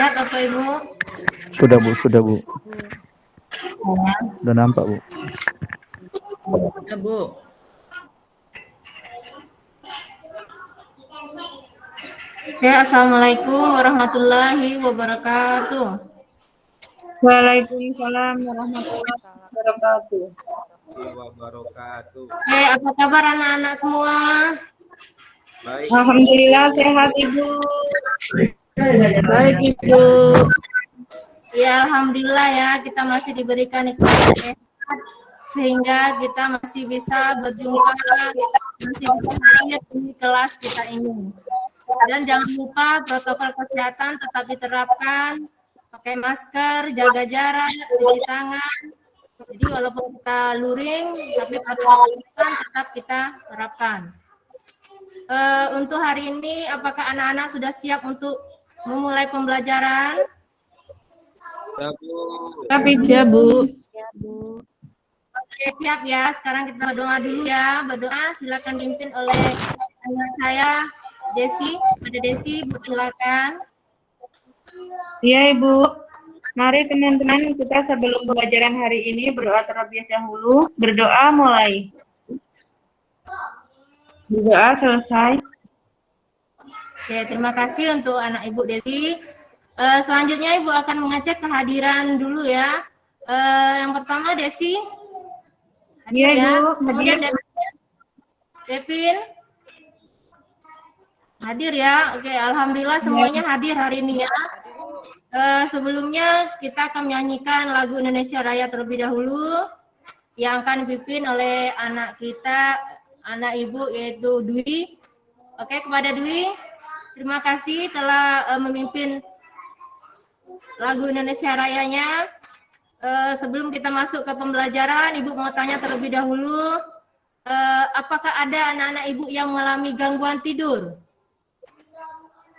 lihat Bapak Ibu? Sudah Bu. Sudah nampak Bu. Ya Bu. Oke, Assalamualaikum warahmatullahi wabarakatuh. Waalaikumsalam warahmatullahi wabarakatuh. Oke, apa kabar anak-anak semua? Baik. Alhamdulillah sehat Ibu. Baik Ibu. Ya, alhamdulillah ya, kita masih diberikan nikmat sehat sehingga kita masih bisa berjumpa, masih bisa hadir di kelas kita ini. Dan jangan lupa protokol kesehatan tetap diterapkan, pakai masker, jaga jarak, cuci tangan. Jadi walaupun kita luring, tapi protokol kesehatan tetap kita terapkan. Untuk hari ini, apakah anak-anak sudah siap untuk memulai pembelajaran? Ya Bu. Oke, siap ya. Sekarang kita berdoa dulu ya. Berdoa silakan dipimpin oleh anak saya, Desi. Ada Desi, Bu, silakan. Iya Ibu. Mari teman-teman kita sebelum pembelajaran hari ini berdoa terlebih dahulu. Berdoa mulai. Berdoa selesai. Oke, terima kasih untuk anak Ibu Desi. Selanjutnya Ibu akan mengecek kehadiran dulu ya. Yang pertama Desi. Hadir Iya, ya. Ibu. Kemudian Devin. Hadir ya. Oke, alhamdulillah semuanya hadir hari ini ya. Sebelumnya kita akan menyanyikan lagu Indonesia Raya terlebih dahulu yang akan dipimpin oleh anak kita, anak Ibu yaitu Dwi. Oke, kepada Dwi, terima kasih telah memimpin lagu Indonesia Rayanya. Sebelum kita masuk ke pembelajaran, Ibu mau tanya terlebih dahulu, apakah ada anak-anak Ibu yang mengalami gangguan tidur?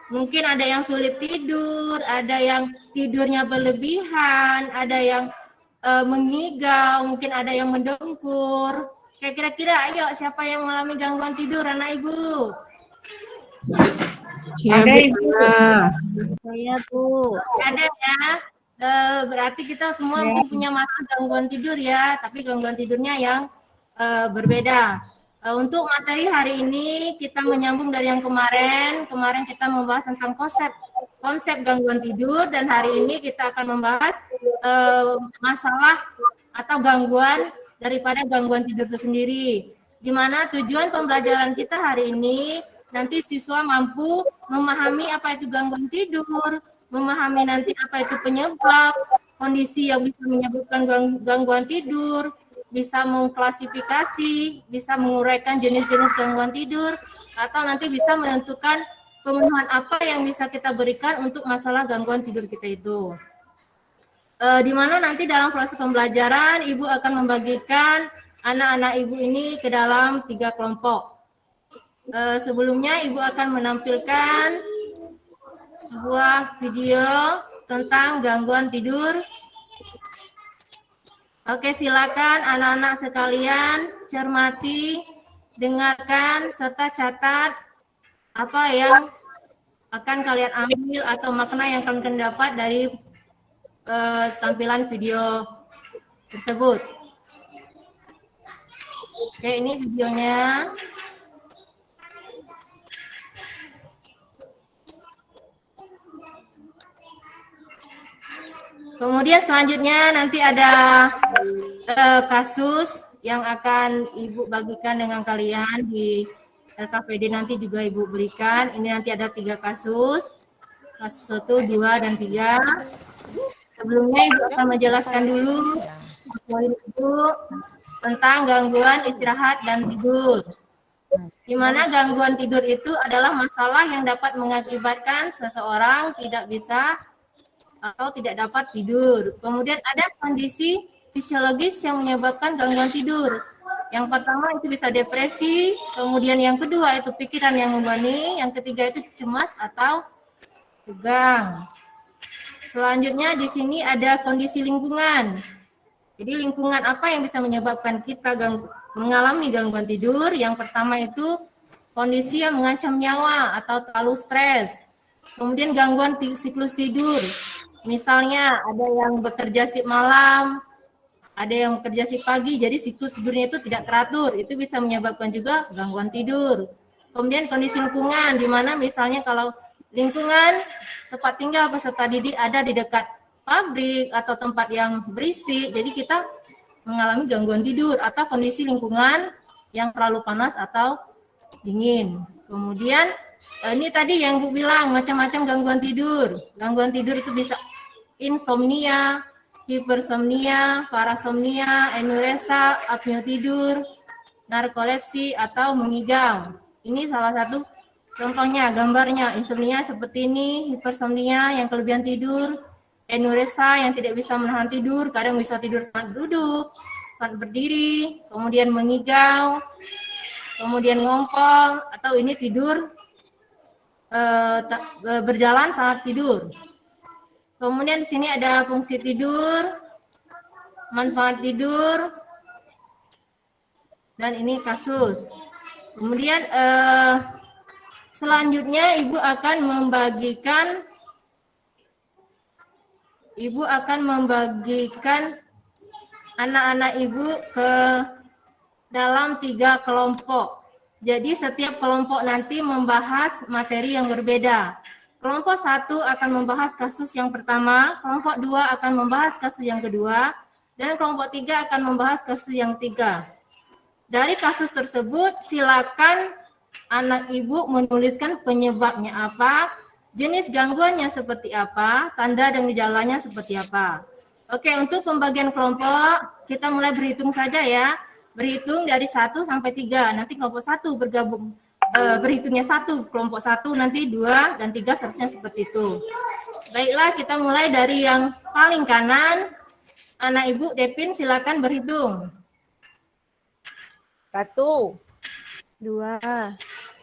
Mungkin ada yang sulit tidur, ada yang tidurnya berlebihan, ada yang mengigau, mungkin ada yang mendengkur. Kayak kira-kira, ayo siapa yang mengalami gangguan tidur, anak Ibu? Ada Ibu. Saya Bu. Ada ya. Berarti kita semua mungkin punya masalah gangguan tidur ya, tapi gangguan tidurnya yang berbeda. Untuk materi hari ini kita menyambung dari yang kemarin. Kemarin kita membahas tentang konsep gangguan tidur, dan hari ini kita akan membahas masalah atau gangguan daripada gangguan tidur itu sendiri. Di mana tujuan pembelajaran kita hari ini nanti siswa mampu memahami apa itu gangguan tidur, memahami nanti apa itu penyebab, kondisi yang bisa menyebabkan gangguan tidur, bisa mengklasifikasi, bisa menguraikan jenis-jenis gangguan tidur, atau nanti bisa menentukan pemenuhan apa yang bisa kita berikan untuk masalah gangguan tidur kita itu. Di mana nanti dalam proses pembelajaran, Ibu akan membagikan anak-anak Ibu ini ke dalam 3 kelompok. Sebelumnya Ibu akan menampilkan sebuah video tentang gangguan tidur. Oke, silakan anak-anak sekalian cermati, dengarkan, serta catat apa yang akan kalian ambil atau makna yang kalian dapat dari tampilan video tersebut. Oke, ini videonya. Kemudian selanjutnya nanti ada kasus yang akan Ibu bagikan dengan kalian di LKPD, nanti juga Ibu berikan. Ini nanti ada 3 kasus 1, 2, dan 3. Sebelumnya Ibu akan menjelaskan dulu poin Ibu tentang gangguan istirahat dan tidur. Di mana gangguan tidur itu adalah masalah yang dapat mengakibatkan seseorang tidak bisa atau tidak dapat tidur. Kemudian ada kondisi fisiologis yang menyebabkan gangguan tidur. Yang pertama itu bisa depresi, kemudian yang kedua itu pikiran yang membebani, yang ketiga itu cemas atau tegang. Selanjutnya di sini ada kondisi lingkungan. Jadi lingkungan apa yang bisa menyebabkan kita mengalami gangguan tidur? Yang pertama itu kondisi yang mengancam nyawa atau terlalu stres. Kemudian gangguan siklus tidur. Misalnya ada yang bekerja shift malam, ada yang bekerja shift pagi, jadi siklus tidurnya itu tidak teratur. Itu bisa menyebabkan juga gangguan tidur. Kemudian kondisi lingkungan, di mana misalnya kalau lingkungan tempat tinggal peserta didik ada di dekat pabrik atau tempat yang berisik, jadi kita mengalami gangguan tidur atau kondisi lingkungan yang terlalu panas atau dingin. Kemudian ini tadi yang Bu bilang macam-macam gangguan tidur. Gangguan tidur itu bisa insomnia, hipersomnia, parasomnia, enuresia, apnea tidur, narkolepsi atau mengigau. Ini salah satu contohnya, gambarnya. Insomnia seperti ini, hipersomnia yang kelebihan tidur, enuresia yang tidak bisa menahan tidur, kadang bisa tidur saat duduk, saat berdiri, kemudian mengigau, kemudian ngompol, atau ini tidur berjalan saat tidur. Kemudian di sini ada fungsi tidur, manfaat tidur, dan ini kasus. Kemudian selanjutnya Ibu akan membagikan anak-anak Ibu ke dalam 3 kelompok. Jadi setiap kelompok nanti membahas materi yang berbeda. Kelompok 1 akan membahas kasus yang pertama, kelompok 2 akan membahas kasus yang kedua, dan kelompok 3 akan membahas kasus yang ketiga. Dari kasus tersebut, silakan anak Ibu menuliskan penyebabnya apa, jenis gangguannya seperti apa, tanda dan gejalanya seperti apa. Oke, untuk pembagian kelompok, kita mulai berhitung saja ya. Berhitung dari 1 sampai 3, nanti kelompok 1 bergabung, berhitungnya 1, kelompok 1, nanti 2, dan 3 seterusnya seperti itu. Baiklah, kita mulai dari yang paling kanan. Anak Ibu, Devin, silakan berhitung. 1, 2,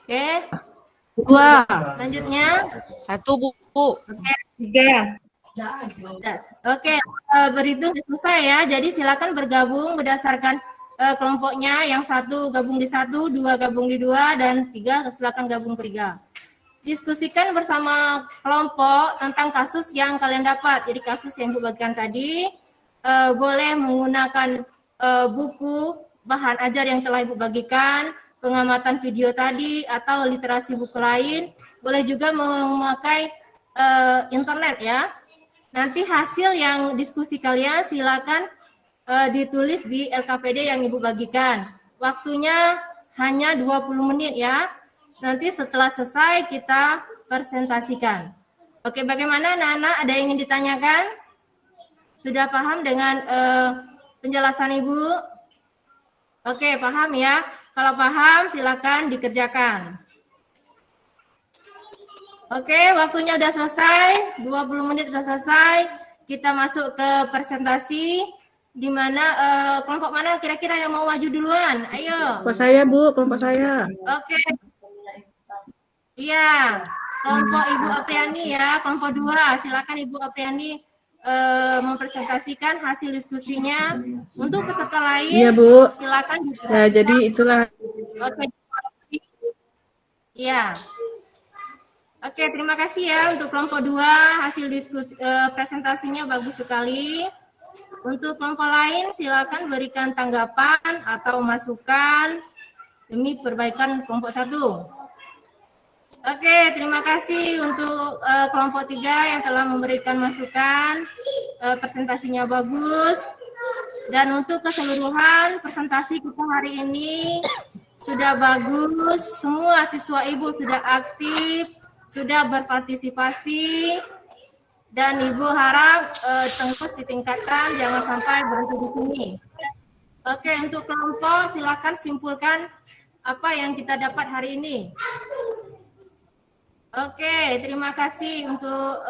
Oke, 2, selanjutnya. 1 Bu. Oke, 3. Oke, berhitung selesai ya. Jadi silakan bergabung berdasarkan kelompoknya. Yang 1 gabung di 1, 2 gabung di 2, dan 3 silakan gabung ke 3. Diskusikan bersama kelompok tentang kasus yang kalian dapat. Jadi kasus yang Ibu bagikan tadi, boleh menggunakan buku bahan ajar yang telah Ibu bagikan, pengamatan video tadi, atau literasi buku lain. Boleh juga memakai internet ya. Nanti hasil yang diskusi kalian silakan ditulis di LKPD yang Ibu bagikan. Waktunya hanya 20 menit ya. Nanti setelah selesai kita presentasikan. Oke, bagaimana anak-anak? Ada yang ingin ditanyakan? Sudah paham dengan penjelasan Ibu? Oke, paham ya. Kalau paham silakan dikerjakan. Oke, waktunya sudah selesai. 20 menit sudah selesai. Kita masuk ke presentasi. Di mana kelompok mana kira-kira yang mau maju duluan? Ayo. Kelompok saya, Bu, kelompok saya. Oke. Iya, kelompok Ibu Apriani ya, kelompok 2. Silakan Ibu Apriani mempresentasikan hasil diskusinya. Untuk peserta lain, Iya, Bu. silakan. Ya, jadi itulah. Oke. Iya. Oke, terima kasih ya untuk kelompok 2. Hasil diskusi presentasinya bagus sekali. Untuk kelompok lain, silakan berikan tanggapan atau masukan demi perbaikan kelompok 1. Oke, terima kasih untuk kelompok 3 yang telah memberikan masukan. Presentasinya bagus. Dan untuk keseluruhan presentasi kita hari ini sudah bagus. Semua siswa Ibu sudah aktif, sudah berpartisipasi. Dan Ibu harap terus ditingkatkan, jangan sampai berhenti di sini. Oke, untuk kelompok silakan simpulkan apa yang kita dapat hari ini. Oke, terima kasih untuk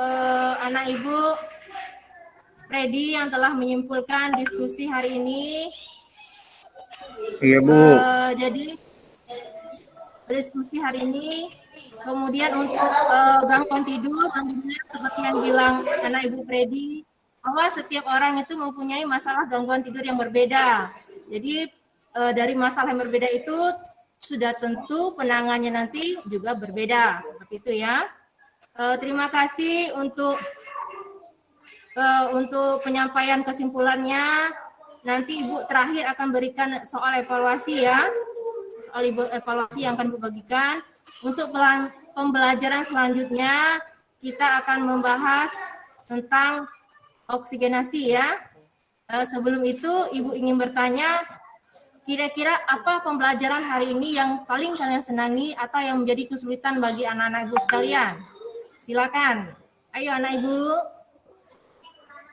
anak Ibu Freddy yang telah menyimpulkan diskusi hari ini. Iya, Bu. Jadi diskusi hari ini. Kemudian untuk gangguan tidur, seperti yang bilang anak Ibu Freddy, bahwa setiap orang itu mempunyai masalah gangguan tidur yang berbeda. Jadi dari masalah yang berbeda itu sudah tentu penanganannya nanti juga berbeda, seperti itu ya. Terima kasih untuk penyampaian kesimpulannya. Nanti Ibu terakhir akan berikan soal evaluasi ya. Soal evaluasi yang akan Ibu bagikan. Untuk pembelajaran selanjutnya, kita akan membahas tentang oksigenasi ya. Sebelum itu, Ibu ingin bertanya, kira-kira apa pembelajaran hari ini yang paling kalian senangi atau yang menjadi kesulitan bagi anak-anak Ibu sekalian? Silakan. Ayo anak Ibu.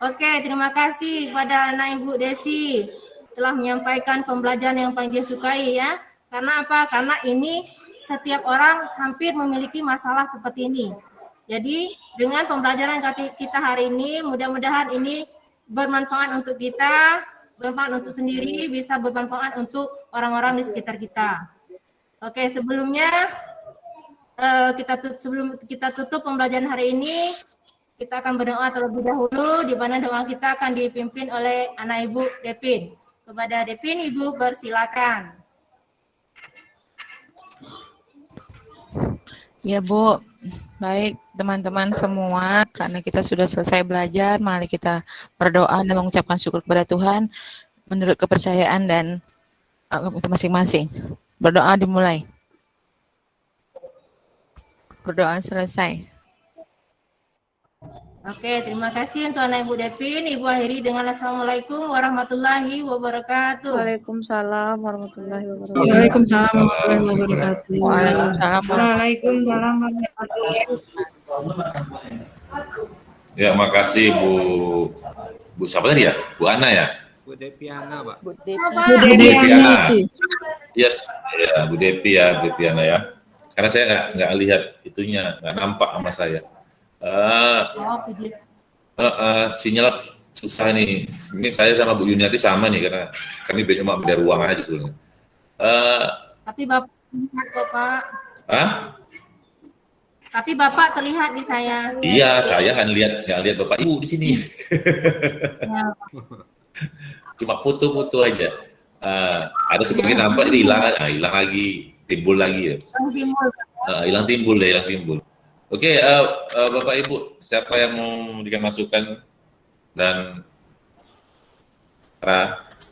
Oke, terima kasih kepada anak Ibu Desi telah menyampaikan pembelajaran yang paling dia sukai ya. Karena apa? Karena ini setiap orang hampir memiliki masalah seperti ini. Jadi dengan pembelajaran kita hari ini, mudah-mudahan ini bermanfaat untuk kita, bermanfaat untuk sendiri, bisa bermanfaat untuk orang-orang di sekitar kita. Oke, sebelum kita tutup pembelajaran hari ini, kita akan berdoa terlebih dahulu, di mana doa kita akan dipimpin oleh anak Ibu Depin. Kepada Depin, Ibu persilakan. Ya Bu, baik teman-teman semua, karena kita sudah selesai belajar, mari kita berdoa dan mengucapkan syukur kepada Tuhan menurut kepercayaan dan masing-masing. Berdoa dimulai. Berdoa selesai. Oke, terima kasih untuk anak Ibu Depin. Ibu akhiri dengan Assalamualaikum warahmatullahi wabarakatuh. Waalaikumsalam warahmatullahi wabarakatuh. Waalaikumsalam warahmatullahi wabarakatuh. Waalaikumsalam. Waalaikumsalam warahmatullahi wabarakatuh. Ya, makasih Bu siapa tadi ya? Bu Ana ya? Bu Depiana, Pak. Bu Bu Depiana. Yes, ya Bu Depi ya, Bu Depiana ya. Karena saya nggak lihat itunya, nggak nampak sama saya. Sinyal susah nih. Ini saya sama Bu Yuniati sama nih karena kami cuma beda ruang aja sebenarnya. Tapi Bapak terlihat kok Pak. Hah? Tapi Bapak terlihat di saya. Iya, saya nggak lihat Bapak Ibu di sini. Ya. Cuma foto-foto aja. Ada sebagian nampak ini hilang lagi, timbul lagi ya. Hilang timbul. Oke, Bapak Ibu, siapa yang mau memberikan masukan dan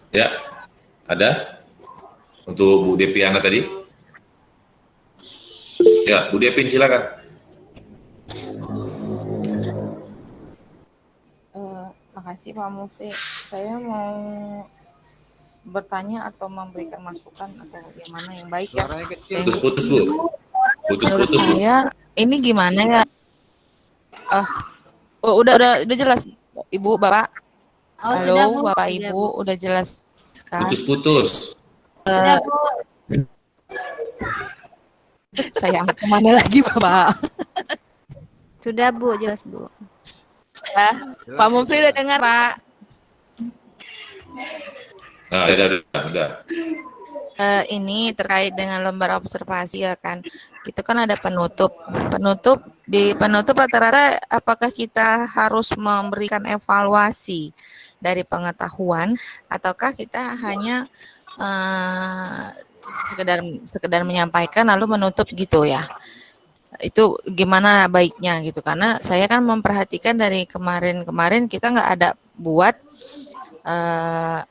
ya ada untuk Bu Depiana tadi? Ya, Bu Depin silakan. Makasih Pak Mufti. Saya mau bertanya atau memberikan masukan atau bagaimana yang baik ya. Putus-putus Bu. Putus-putus Bu. Saya ini gimana ya? Udah jelas Ibu, Bapak. Halo, sudah, Bu. Bapak Sudah, Ibu, Bu. udah jelas kan? Putus-putus. Sudah, Bu. Saya angkat kemana lagi, Bapak? Sudah Bu, jelas Bu. Ya, Pak Mufti udah dengar, Pak? Nah, udah. Ini terkait dengan lembar observasi ya kan. Itu kan ada penutup. Di penutup rata-rata apakah kita harus memberikan evaluasi dari pengetahuan ataukah kita hanya sekedar menyampaikan lalu menutup gitu ya. Itu gimana baiknya gitu, karena saya kan memperhatikan dari kemarin kita nggak ada buat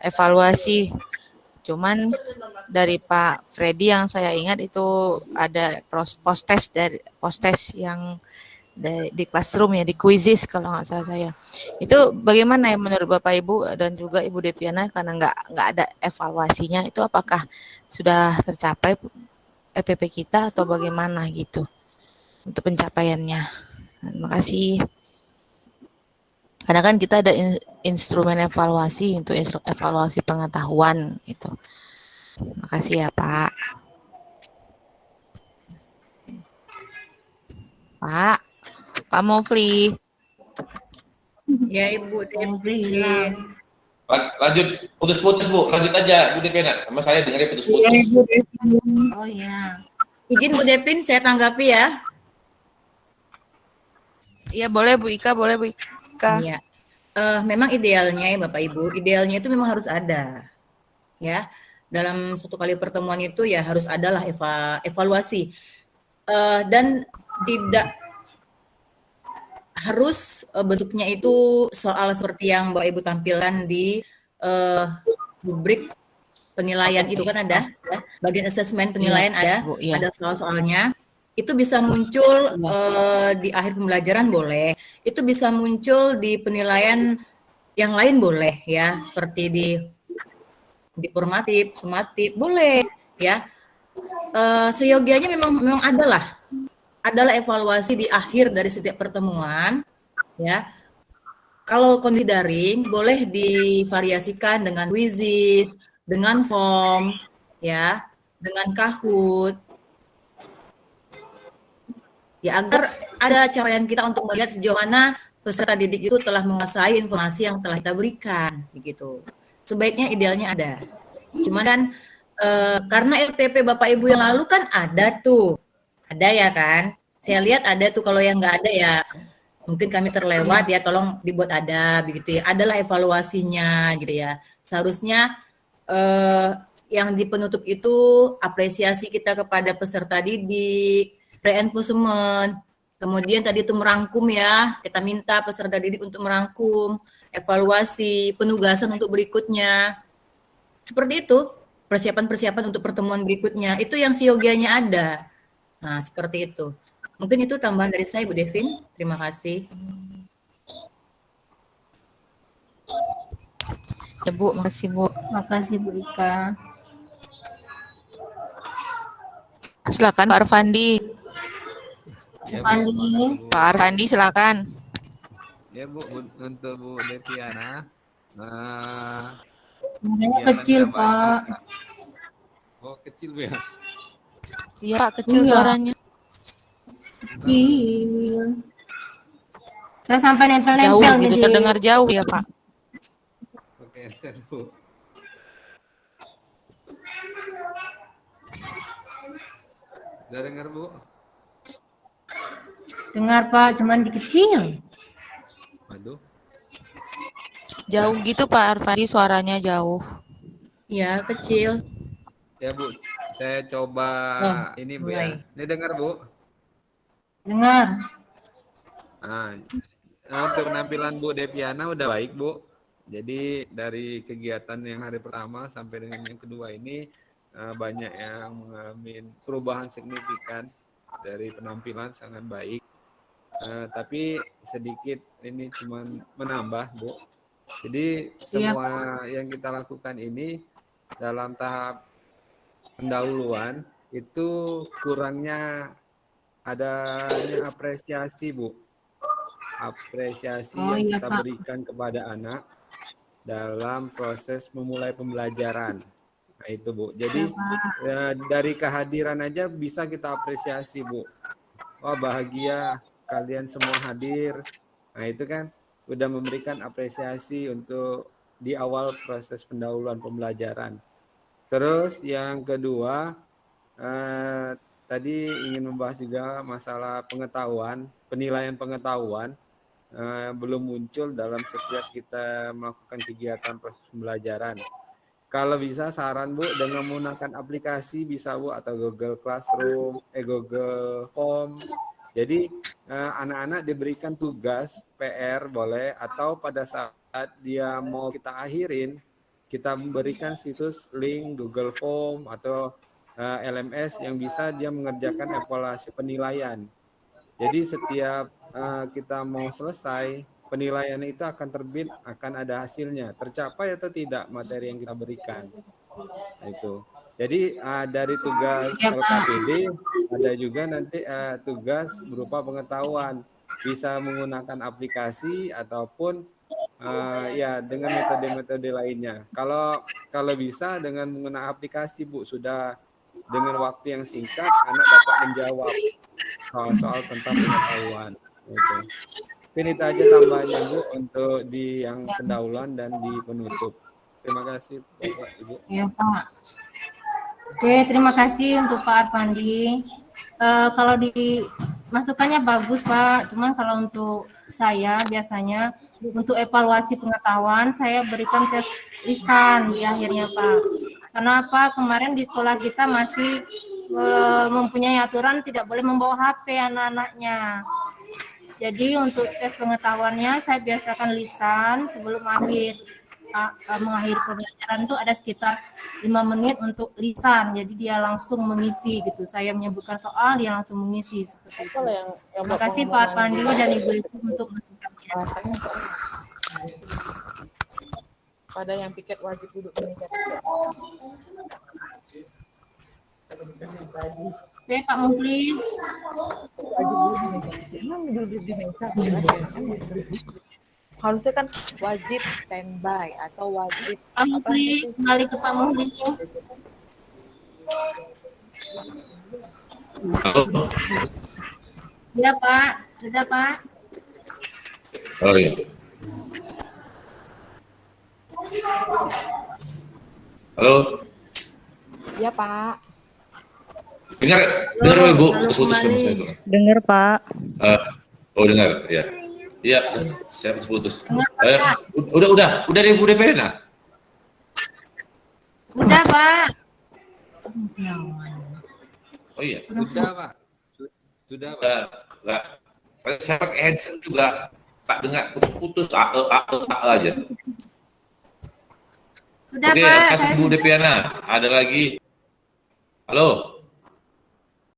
evaluasi, cuman dari Pak Freddy yang saya ingat itu ada post-test yang di classroom ya, di quizzes kalau nggak salah saya. Itu bagaimana ya menurut Bapak Ibu dan juga Ibu Depiana, karena nggak ada evaluasinya, itu apakah sudah tercapai EPP kita atau bagaimana gitu untuk pencapaiannya. Terima kasih. Karena kan kita ada instrumen evaluasi untuk evaluasi pengetahuan itu. Terima kasih ya Pak. Pak Mufli. Ya Ibu Depin. Lanjut, putus-putus Bu, lanjut aja Bu Depiana. Sama saya dengarnya putus-putus. Oh iya. Izin Bu Depin, saya tanggapi ya. Iya boleh Bu Ika, Iya. Memang idealnya ya Bapak Ibu, idealnya itu memang harus ada. Ya, dalam satu kali pertemuan itu ya harus adalah evaluasi. Dan tidak harus bentuknya itu soal seperti yang Mbak Ibu tampilkan di rubrik penilaian itu kan ada, ya, bagian asesmen penilaian ada soal-soalnya. Itu bisa muncul di akhir pembelajaran boleh, itu bisa muncul di penilaian yang lain boleh ya, seperti di formatif, sumatif boleh ya. Seyogianya memang adalah evaluasi di akhir dari setiap pertemuan ya. Kalau kondisi daring boleh divariasikan dengan Quizzes, dengan form ya, dengan Kahoot. Ya, agar ada capaian kita untuk melihat sejauh mana peserta didik itu telah menguasai informasi yang telah kita berikan begitu. Sebaiknya idealnya ada. Cuman kan karena LPP Bapak Ibu yang lalu kan ada ya kan. Saya lihat ada tuh, kalau yang nggak ada ya mungkin kami terlewat ya, tolong dibuat ada begitu ya. Adalah evaluasinya gitu ya. Seharusnya yang di penutup itu apresiasi kita kepada peserta didik, reinforcement, kemudian tadi itu merangkum ya, kita minta peserta didik untuk merangkum, evaluasi, penugasan untuk berikutnya. Seperti itu, persiapan-persiapan untuk pertemuan berikutnya, itu yang siogianya ada. Nah, seperti itu. Mungkin itu tambahan dari saya, Bu Devin. Terima kasih. Ya Bu, makasih Bu. Makasih Bu Ika. Silakan Pak Arfandi. Ya, Arfandi. Pak Arfandi silakan. Ya Bu, untuk Bu Deviana. Suaranya kecil Pak. Oh kecil Bu ya? Iya Pak, kecil suaranya. Kecil. Saya sampai nempel-nempel Jauh gitu, nih. terdengar jauh ya Pak. Oke, set Bu. Udah dengar Bu? Dengar Pak, cuman dikecil. Waduh. Jauh gitu Pak Arfandi, suaranya jauh. Ya, kecil. Ya Bu, saya coba ini Bu mulai. ya. Ini dengar Bu? Dengar. Nah, untuk penampilan Bu Deviana udah baik Bu. Jadi dari kegiatan yang hari pertama sampai dengan yang kedua ini banyak yang mengalami perubahan signifikan, dari penampilan sangat baik. Tapi sedikit ini cuma menambah Bu. Jadi semua yang kita lakukan ini dalam tahap pendahuluan itu kurangnya adanya apresiasi Bu. Apresiasi yang kita berikan kepada anak dalam proses memulai pembelajaran. Nah itu Bu. Jadi dari kehadiran aja bisa kita apresiasi Bu. Wah bahagia kalian semua hadir. Nah itu kan udah memberikan apresiasi untuk di awal proses pendahuluan pembelajaran. Terus yang kedua, tadi ingin membahas juga masalah pengetahuan, penilaian pengetahuan belum muncul dalam setiap kita melakukan kegiatan proses pembelajaran. Kalau bisa saran Bu, dengan menggunakan aplikasi bisa Bu, atau Google Classroom, Google Form. Jadi anak-anak diberikan tugas PR boleh, atau pada saat dia mau kita akhirin, kita memberikan situs link Google Form atau LMS yang bisa dia mengerjakan evaluasi penilaian. Jadi setiap kita mau selesai, penilaian itu akan terbit, akan ada hasilnya, tercapai atau tidak materi yang kita berikan. Nah, itu. Jadi dari tugas LKPD ada juga nanti tugas berupa pengetahuan, bisa menggunakan aplikasi ataupun ya dengan metode-metode lainnya. Kalau bisa dengan menggunakan aplikasi Bu, sudah dengan waktu yang singkat anak dapat menjawab soal-soal tentang pengetahuan. Gitu. Mungkin itu aja tambahannya Bu untuk di yang pendahuluan dan di penutup. Terima kasih Bapak Ibu. Iya Pak. Oke, terima kasih untuk Pak Arfandi. Kalau di masukannya bagus Pak, cuman kalau untuk saya biasanya untuk evaluasi pengetahuan saya berikan tes lisan di akhirnya Pak. Kenapa kemarin di sekolah kita masih mempunyai aturan tidak boleh membawa HP anak-anaknya. Jadi untuk tes pengetahuannya saya biasakan lisan sebelum mengakhiri pembelajaran itu ada sekitar 5 menit untuk lisan. Jadi dia langsung mengisi gitu. Saya menyebutkan soal, dia langsung mengisi seperti itu. Terima kasih Pak Pandu dan Ibu Ibu untuk masukannya. Pada yang piket wajib duduk di meja. Oke, Pak Mukhlis. Harusnya kan wajib standby atau wajib. Pak Mukhlis, kembali ke Pak Mukhlis. Ya Pak, sudah Pak. Oh iya. Halo. Ya Pak. Dengar Bu, putus saya itu. Dengar, Pak. Oh dengar, ya. Iya, saya putus. Udah deh Bu DP nah. Udah Pak. Oh iya. Sudah Pak. Sudah Pak. Enggak. Saya pakai headset juga. Tak dengar putus aja. Sudah Oke, Pak. kasih Bu Depiana. Ada lagi. Halo.